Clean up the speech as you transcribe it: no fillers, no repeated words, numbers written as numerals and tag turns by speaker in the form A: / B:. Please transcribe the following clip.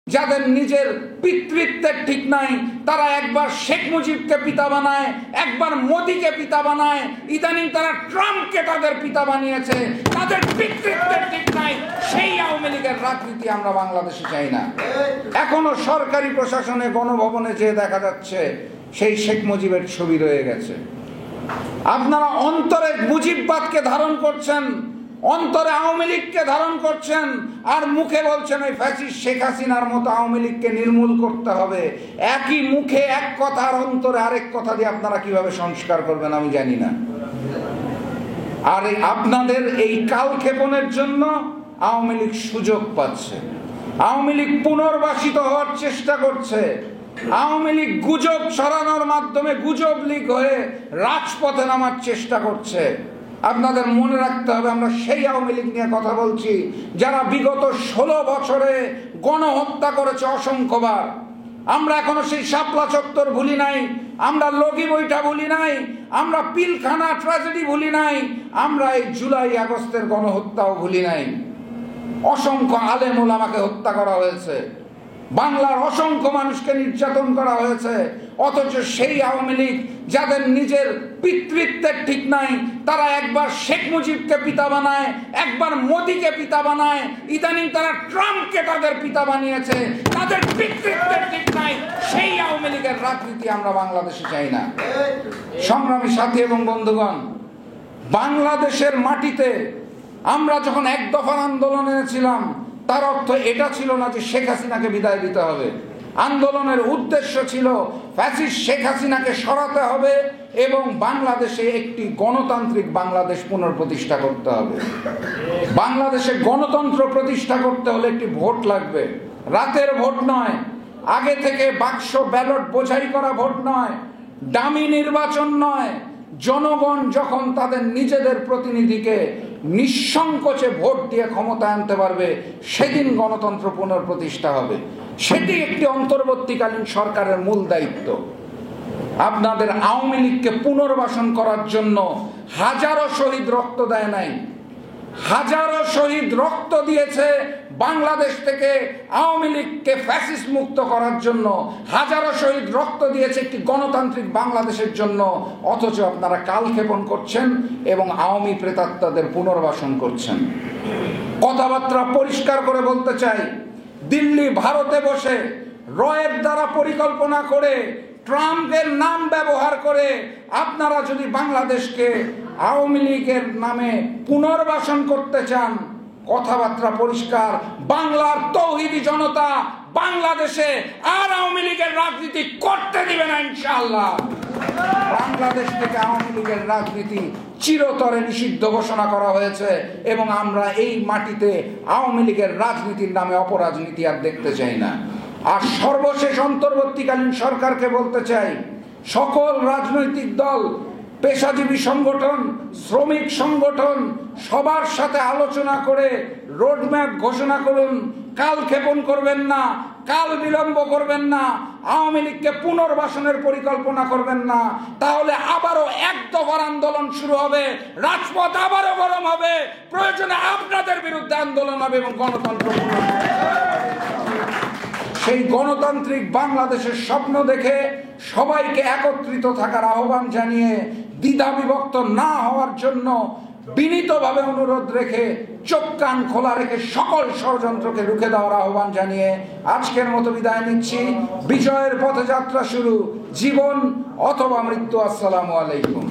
A: যাদের নিজের পিতৃত্বের ঠিক নাই, তারা একবার শেখ মুজিবকে পিতা বানায়, একবার মোদিকে পিতা বানায়, ইদানিং তারা ট্রাম্পকে তাদের পিতা বানিয়েছে। তাদের পিতৃত্বের ঠিক নাই, সেই আওয়ামী লীগের রাজনীতি আমরা বাংলাদেশে চাই না। এখনো সরকারি প্রশাসনে, গণভবনে যে দেখা যাচ্ছে সেই শেখ মুজিবের ছবি রয়ে গেছে। আপনারা অন্তরে মুজিববাদকে ধারণ করছেন, অন্তরে আওয়ামী লীগকে ধারণ করছেন, আর মুখে বলছেন ওই ফ্যাসিস্ট শেখ হাসিনার মতো আওয়ামী লীগকে নির্মূল করতে হবে। একই মুখে এক কথা আর অন্তরে আরেক কথা দিয়ে আপনারা কিভাবে সংস্কার করবেন আমি জানি না। আর আপনাদের এই কালক্ষেপণের জন্য আওয়ামী লীগ সুযোগ পাচ্ছে, আওয়ামী লীগ পুনর্বাসিত হওয়ার চেষ্টা করছে, আওয়ামী লীগ গুজব ছড়ানোর মাধ্যমে গুজব লীগ হয়ে রাজপথে নামার চেষ্টা করছে। আপনাদের মনে রাখতে হবে, আমরা সেই আওয়ামী লীগ নিয়ে কথা বলছি যারা বিগত 16 বছরে গণহত্যা করেছে অসংখ্যবার। আমরা এখনো সেই শাপলা চত্বর ভুলি নাই, আমরা লগি বইটা ভুলি নাই, আমরা পিলখানা ট্র্যাজেডি ভুলি নাই, আমরা এই জুলাই আগস্টের গণহত্যাও ভুলি নাই। অসংখ্য আলেম ওলামাকে হত্যা করা হয়েছে, বাংলার অসংখ্য মানুষকে নির্যাতন করা হয়েছে। অথচ সেই আওয়ামী লীগ যাদের নিজের পিতৃত্বের ঠিক নাই, তারা একবার শেখ মুজিবকে পিতা বানায়, একবার মোদিকে পিতা বানায়, ইদানিং তারা ট্রাম্পকে তাদের পিতা বানিয়েছে। তাদের পিতৃত্বের ঠিক নাই, সেই আওয়ামী লীগের রাজনীতি আমরা বাংলাদেশে চাই না। সংগ্রামী সাথী এবং বন্ধুগণ, বাংলাদেশের মাটিতে আমরা যখন এক দফার আন্দোলন এনেছিলাম, তার অর্থ এটা ছিল না যে শেখ হাসিনাকে বিদায় দিতে হবে। আন্দোলনের উদ্দেশ্য ছিল ফ্যাসিস্ট শেখ হাসিনাকে সরাতে হবে এবং বাংলাদেশে একটি গণতান্ত্রিক বাংলাদেশ পুনঃপ্রতিষ্ঠা করতে হবে। বাংলাদেশে গণতন্ত্র প্রতিষ্ঠা করতে হলে একটি ভোট লাগবে, রাতের ভোট নয়, আগে থেকে বাক্স ব্যালট বোঝাই করা ভোট নয়, ডামি নির্বাচন নয়। জনগণ যখন তাদের নিজেদের প্রতিনিধিকে নিঃসংকোচে ভোট দিয়ে ক্ষমতা আনতে পারবে, সেদিন গণতন্ত্র পুনঃপ্রতিষ্ঠা হবে। সেটি একটি অন্তর্বর্তীকালীন সরকারের মূল দায়িত্ব। আপনাদের আওয়ামী লীগকে পুনর্বাসন করার জন্য হাজারো শহীদ রক্ত দেয় নাই, হাজারো শহীদ রক্ত দিয়েছে বাংলাদেশ থেকে আওয়ামী লীগকে ফ্যাসিস্ট মুক্ত করার জন্য, হাজারো শহীদ রক্ত দিয়েছে একটি গণতান্ত্রিক বাংলাদেশের জন্য। অথচ আপনারা কালক্ষেপণ করছেন এবং আওয়ামী প্রেতাত্মাদের পুনর্বাসন করছেন। কথাবার্তা পরিষ্কার করে বলতে চাই, দিল্লি ভারতে বসে রয়ের দ্বারা পরিকল্পনা করে ট্রাম্পের নাম ব্যবহার করে আপনারা যদি বাংলাদেশকে আওয়ামী লীগের নামে পুনর্বাসন করতে চান, কথাবার্তা পরিষ্কার, বাংলার তৌহিদি জনতা বাংলাদেশে আর আওয়ামী লীগের রাজনীতি করতে দিবে না ইনশাআল্লাহ। বাংলাদেশ থেকে আওয়ামী লীগের রাজনীতি চিরতরে নিষিদ্ধ ঘোষণা করা হয়েছে এবং আমরা এই মাটিতে আওয়ামী লীগের রাজনীতির নামে অপরাজনীতি আর দেখতে চাই না। আর সর্বশেষ অন্তর্বর্তীকালীন সরকারকে বলতে চাই, সকল রাজনৈতিক দল, পেশাজীবী সংগঠন, শ্রমিক সংগঠন সবার সাথে আলোচনা করে রোডম্যাপ ঘোষণা করুন। কালক্ষেপণ করবেন না, কাল বিলম্ব করবেন না, আওয়ামী লীগকে পুনর্বাসনের পরিকল্পনা করবেন না, তাহলে আবারও এক দফার আন্দোলন শুরু হবে, রাজপথ আবারও গরম হবে, প্রয়োজনে আপনাদের বিরুদ্ধে আন্দোলন হবে এবং গণতন্ত্র সেই গণতান্ত্রিক বাংলাদেশের স্বপ্ন দেখে সবাইকে একত্রিত থাকার আহ্বান জানিয়ে, দ্বিধা বিভক্ত না হওয়ার জন্য বিনীতভাবে অনুরোধ রেখে, চোখ কান খোলা রেখে সকল ষড়যন্ত্রকে রুখে দেওয়ার আহ্বান জানিয়ে আজকের মতো বিদায় নিচ্ছি। বিজয়ের পথে যাত্রা শুরু, জীবন অথবা মৃত্যু। আসসালামু আলাইকুম।